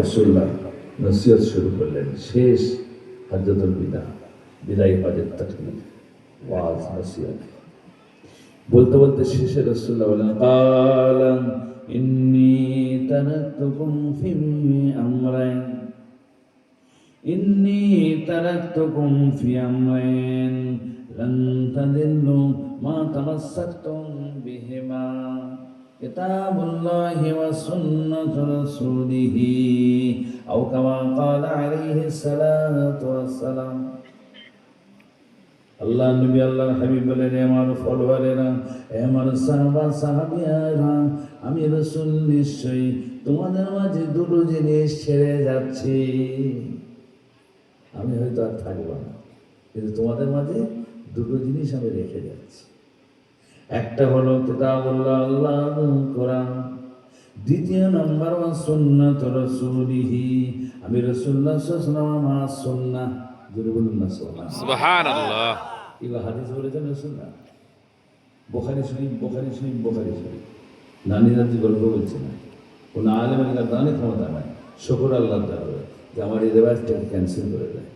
রাসূলুল্লাহ নসিহত শুরু করলেন। শেষ হজ্জাতুল বিদায় হজের তাকবীর ওয়াজ নসিহত বলতে বলতে শেষে রাসূলুল্লাহ বলেন, ক্বালা ইন্নী তারাকতুকুম ফি আমরাইন লান তাদিল্লু মা তামাসসাকতুম বিহিমা কিতাবুল্লাহি ওয়া সুন্নাতু রাসূলিহি আও কামা ক্বালা আলাইহিস সালাতু ওয়াসসালাম। আল্লাহ নবী আল্লাহর হাবিব বলেন, আমার ফলোয়ারেরা, আমার সাহাবা সাহাবিয়ারা, আমি রাসূল নিশ্চয়ই তোমাদের মাঝে দুটো জিনিস ছেড়ে যাচ্ছি। আমি হয়তো আর থাকবো না, কিন্তু তোমাদের মাঝে দুটো জিনিস আমি রেখে যাচ্ছি। একটা হলো কিতাবুল্লাহ, আল্লাহর কোরআন। দ্বিতীয় নম্বর সুন্নাত রাসূলিহি, আমি রাসূলুল্লাহ সাল্লাল্লাহু আলাইহি ওয়াসাল্লাম আমার সুন্নাহ। জোরে বলুন না সুবহানাল্লাহ। এগুলো হাদিস বলেছেন রাসূলুল্লাহ। বুখারী শরীফ নানিরাজি গল্প বলছে না, কোনো আলেমের দানে ক্ষমতা নাই, শুকর আল্লাহর দরবারে যে আমার এই রেওয়াজটাকে ক্যান্সেল করে দেয়।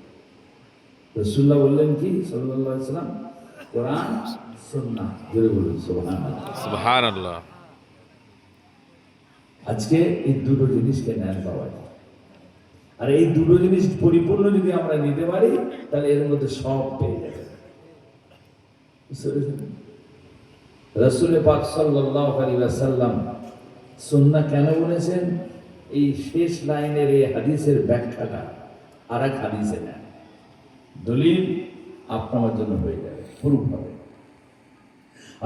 রাসূলুল্লাহ বললেন কি সাল্লাল্লাহু আলাইহি ওয়াসাল্লাম, কোরআন সুন্নাহ। জোরে বলুন সুবহানাল্লাহ। আজকে এই দুটো জিনিসকে নেন পাওয়া যায়, আর এই দুটো জিনিস পরিপূর্ণ যদি আমরা নিতে পারি তাহলে এর মধ্যে সব পেয়ে যাবে। রাসূল পাক সাল্লাল্লাহু আলাইহি ওয়াসাল্লাম সুন্নাহ কেন বলেছেন? এই শেষ লাইনের এই হাদিসের ব্যাখ্যাটা আর এক হাদিসে নেন, দলিল আপনার জন্য হয়ে যাবে, প্রুফ হবে।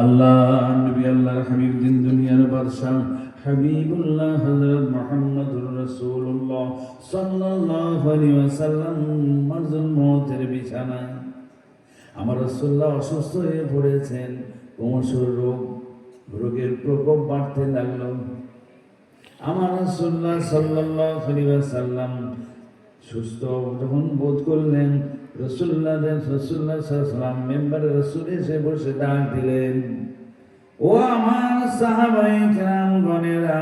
আল্লাহ নবী আল্লাহর হাবিব, দিন দুনিয়ার বাদশাহ হাবিবুল্লাহ হযরত মুহাম্মদুর রাসূলুল্লাহ সাল্লাল্লাহু আলাইহি ওয়াসাল্লাম মারজুল মওতের বিছানায়, আমার রাসূলুল্লাহ অসুস্থ হয়ে পড়েছেন, ক্রমশ রোগের প্রকোপ বাড়তে লাগলো। আমার রাসূলুল্লাহ সাল্লাল্লাহু আলাইহি ওয়াসাল্লাম সুস্থ যখন বোধ করলেন, রাসূলুল্লাহ সাল্লাল্লাহু আলাইহি ওয়াসাল্লাম মেম্বারে রাসূল এসে বসে ডাক দিলেন, ও আমার সাহাবায়ে কেরামগণেরা,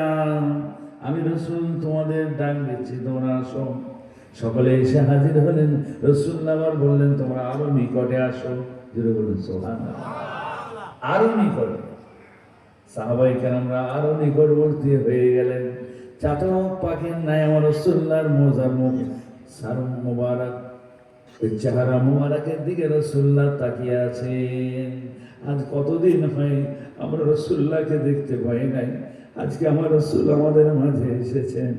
আমি রাসূল তোমাদের ডাক দিচ্ছি, তোমরা আসো। সকলে এসে হাজির হলেন। রাসূলুল্লাহ আবার বললেন, তোমরা আরো নিকটে আসো। জোরে বলুন সুবহানাল্লাহ। আরো নিকটে সাহাবায়ে কেরামরা আরো নিকটবর্তী হয়ে গেলেন। চাতক পাখির ন্যায় আমার রাসূলুল্লাহর মোজার মুখ সারম মোবারক, ওই চেহারা মোবারকের দিকে রাসূলুল্লাহ তাকিয়ে আছেন। আজ কতদিন হয় আমরা রাসূলুল্লাহকে দেখতে পাই নাই, আজকে আমার রাসূল আমাদের মাঝে এসেছেন।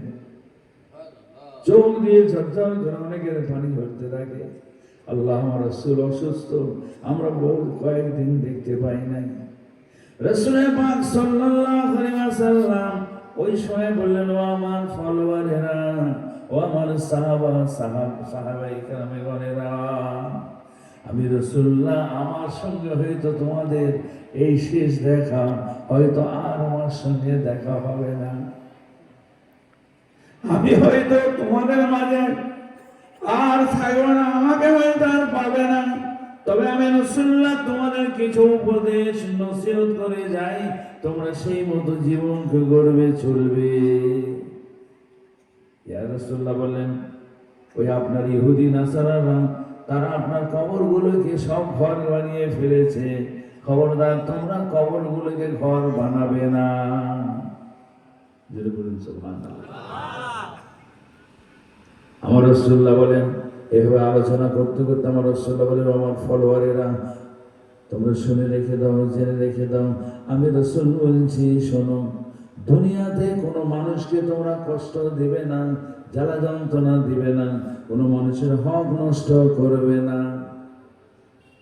চোখ দিয়ে ঝরঝর করে অনেকের পানি ঝরতে থাকে। আল্লাহ, আমার রাসূল অসুস্থ, আমরা বহু কয়েকদিন দেখতে পাই নাই। রাসূল পাক সাল্লাল্লাহু আলাইহি ওয়াসাল্লাম ওই সময় বললেন, ও আমার ফলোয়ারেরা, ও আমার সাহাবায়ে কেরামেরা, আমি রাসূলুল্লাহ, আমার সঙ্গে হয়তো তোমাদের এই শেষ দেখা, হয়তো আর আমার সঙ্গে দেখা হবে না। আমি হয়তো তোমাদের মাঝে আর থাকবো না, আমাকে হয়তো আর পাবে না, তবে আমি রাসূলুল্লাহ তোমাদের কিছু উপদেশ নসিহত করে যাই, তোমরা সেই মতো জীবনকে গড়বে চলবে। ইয়া রাসূলুল্লাহ বললেন, ওই আপনার ইহুদি নাসারারা, তারা আপনার কবরগুলোকে সব ঘর বানিয়ে ফেলেছে, খবরদার তোমরা কবরগুলোকে ঘর বানাবে না। আমার রাসূলুল্লাহ বলেন, এভাবে আলোচনা করতে করতে আমার রাসূলুল্লাহ বলেন, আমার ফলোয়ারেরা, তোমরা শুনে রেখে দাও, জেনে রেখে দাও, আমি রাসূল বলছি, শোনো, দুনিয়াতে কোনো মানুষকে তোমরা কষ্ট দিবে না, জ্বালা যন্ত্রণা দিবে না, কোনো মানুষের হক নষ্ট করবে না।